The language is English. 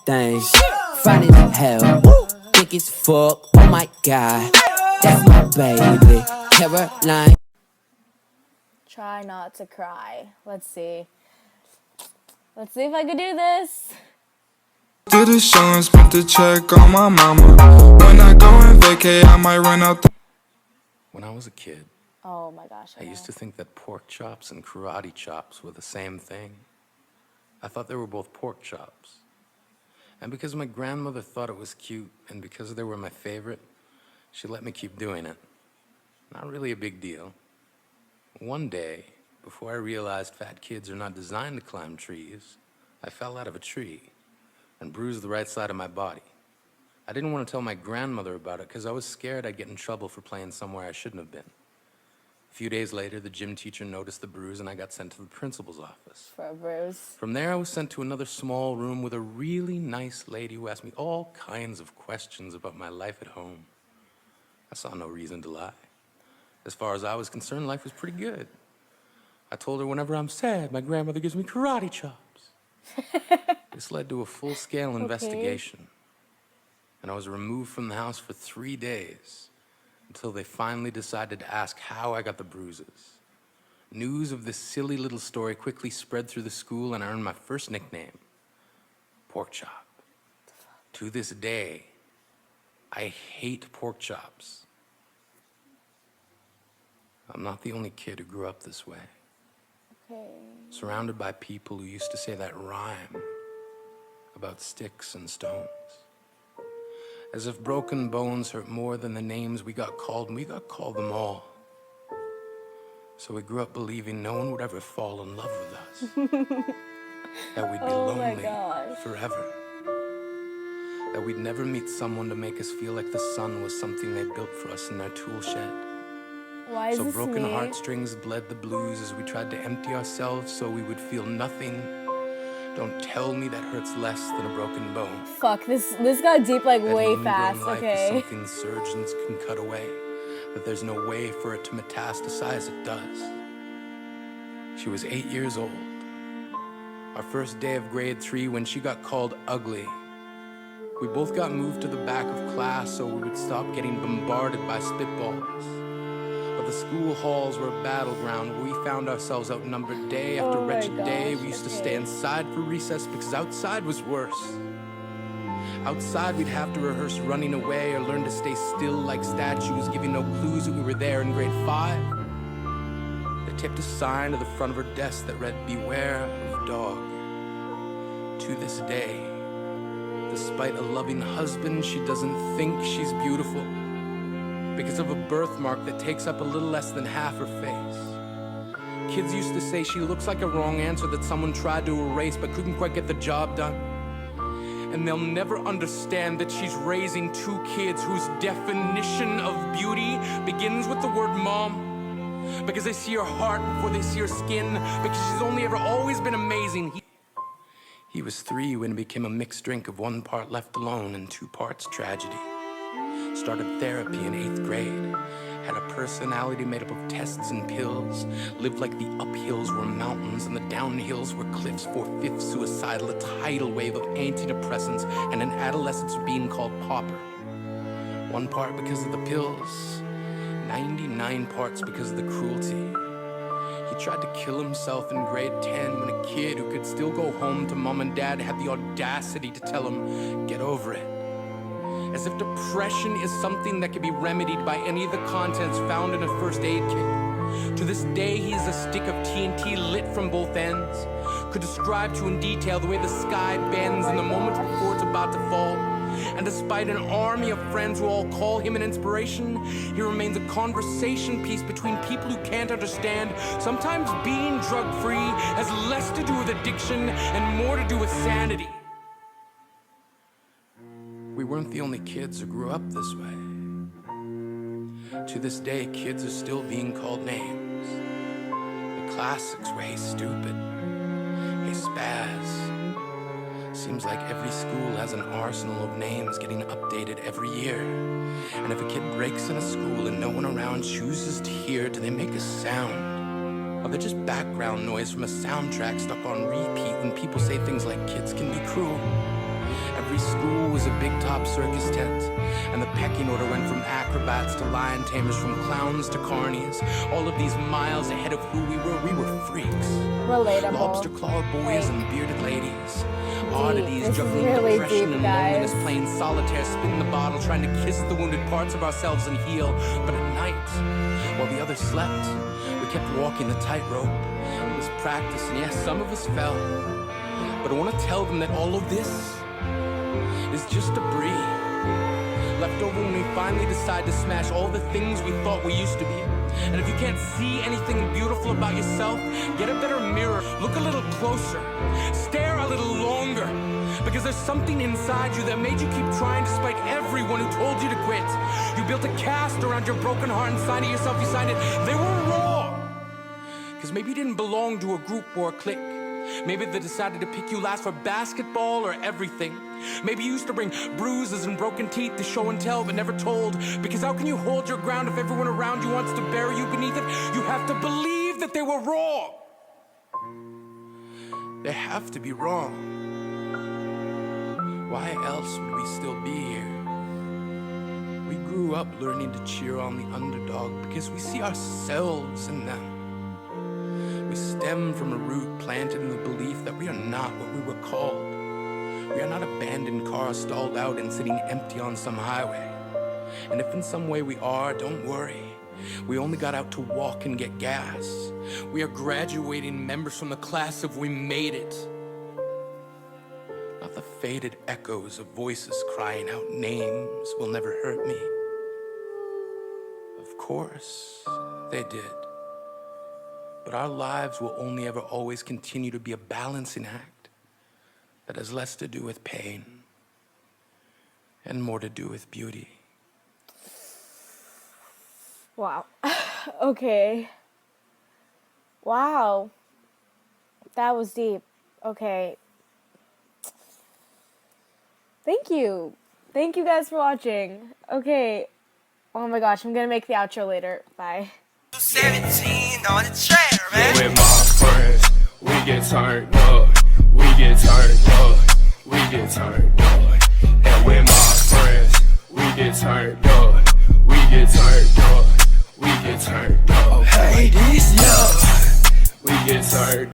things. Fine as hell, thick as fuck. Oh my god, that's my baby, Caroline. Try not to cry. Let's see. Let's see if I can do this. Did a show and spent the check on my mama. When I go and vacay, I might run out the... When I was a kid, Oh my gosh. I used to think that pork chops and karate chops were the same thing. I thought they were both pork chops. And because my grandmother thought it was cute, and because they were my favorite, she let me keep doing it. Not really a big deal. One day, before I realized fat kids are not designed to climb trees, I fell out of a tree and bruised the right side of my body. I didn't want to tell my grandmother about it because I was scared I'd get in trouble for playing somewhere I shouldn't have been. A few days later, the gym teacher noticed the bruise and I got sent to the principal's office. For a bruise. From there, I was sent to another small room with a really nice lady who asked me all kinds of questions about my life at home. I saw no reason to lie. As far as I was concerned, life was pretty good. I told her whenever I'm sad, my grandmother gives me karate chops. This led to a full-scale investigation. And I was removed from the house for 3 days until they finally decided to ask how I got the bruises. News of this silly little story quickly spread through the school and I earned my first nickname, Pork Chop. To this day, I hate pork chops. I'm not the only kid who grew up this way. Okay. Surrounded by people who used to say that rhyme about sticks and stones. As if broken bones hurt more than the names we got called, and we got called them all. So we grew up believing no one would ever fall in love with us. That we'd be lonely forever. That we'd never meet someone to make us feel like the sun was something they built for us in their tool shed. Why is So this broken me? heartstrings bled the blues as we tried to empty ourselves so we would feel nothing. Don't tell me that hurts less than a broken bone. Fuck, this got deep like That way ingrown fast, life is okay. something surgeons can cut away. That there's no way for it to metastasize, it does. She was 8 years old. Our first day of grade 3 when she got called ugly. We both got moved to the back of class so we would stop getting bombarded by spitballs. But the school halls were a battleground where we found ourselves outnumbered day after Oh my wretched day. gosh, We used to okay. stay inside for recess because outside was worse. Outside we'd have to rehearse running away or learn to stay still like statues, giving no clues that we were there in grade 5. They taped a sign to the front of her desk that read, "Beware of dog." To this day, despite a loving husband, she doesn't think she's beautiful because of a birthmark that takes up a little less than half her face. Kids used to say she looks like a wrong answer that someone tried to erase but couldn't quite get the job done. And they'll never understand that she's raising 2 kids whose definition of beauty begins with the word mom. Because they see her heart before they see her skin. Because she's only ever always been amazing. He was 3 when it became a mixed drink of 1 part left alone and 2 parts tragedy. Started therapy in 8th grade. Had a personality made up of tests and pills. Lived like the uphills were mountains and the downhills were cliffs. 4/5 suicidal, a tidal wave of antidepressants, and an adolescence being called pauper. 1 part because of the pills, 99 parts because of the cruelty. He tried to kill himself in grade 10 when a kid who could still go home to mom and dad had the audacity to tell him, "Get over it." As if depression is something that can be remedied by any of the contents found in a first aid kit. To this day, he is a stick of TNT lit from both ends. Could describe to you in detail the way the sky bends in the moments before it's about to fall. And despite an army of friends who all call him an inspiration, he remains a conversation piece between people who can't understand. Sometimes being drug-free has less to do with addiction and more to do with sanity. We weren't the only kids who grew up this way. To this day, kids are still being called names. The classics were "Hey Stupid," "Hey Spaz." Seems like every school has an arsenal of names getting updated every year. And if a kid breaks in a school and no one around chooses to hear, do they make a sound? Or they're just background noise from a soundtrack stuck on repeat when people say things like "kids can be cruel"? was a big top circus tent, and the pecking order went from acrobats to lion tamers, from clowns to carnies. All of these miles ahead of who we were freaks. Relatable. Lobster claw boys and bearded ladies. Oddities This is juggling really depression deep, and guys. loneliness, playing solitaire, spin the bottle, trying to kiss the wounded parts of ourselves and heal. But at night, while the others slept, we kept walking the tightrope. It was practice, and yes, some of us fell. But I want to tell them that all of this is just debris left over when we finally decide to smash all the things we thought we used to be. And if you can't see anything beautiful about yourself, get a better mirror, look a little closer, stare a little longer, because there's something inside you that made you keep trying despite everyone who told you to quit. You built a cast around your broken heart and signed it yourself. You signed it. They were raw, because maybe you didn't belong to a group or a clique. Maybe they decided to pick you last for basketball or everything. Maybe you used to bring bruises and broken teeth to show and tell but never told. Because how can you hold your ground if everyone around you wants to bury you beneath it? You have to believe that they were wrong. They have to be wrong. Why else would we still be here? We grew up learning to cheer on the underdog because we see ourselves in them. We stem from a root planted in the belief that we are not what we were called. We are not abandoned cars stalled out and sitting empty on some highway. And if in some way we are, don't worry. We only got out to walk and get gas. We are graduating members from the class of We Made It. Not the faded echoes of voices crying out names will never hurt me. Of course, they did. But our lives will only ever always continue to be a balancing act that has less to do with pain and more to do with beauty. Wow. Okay. Wow. That was deep. Okay. Thank you. Thank you guys for watching. Okay. Oh my gosh, I'm gonna make the outro later. Bye. 17 on the trailer, man. With my friends, we get turned up. We get turned up. We get turned up. And with my friends, we get turned up. We get turned up. We get turned up. Hey, this young. We get turned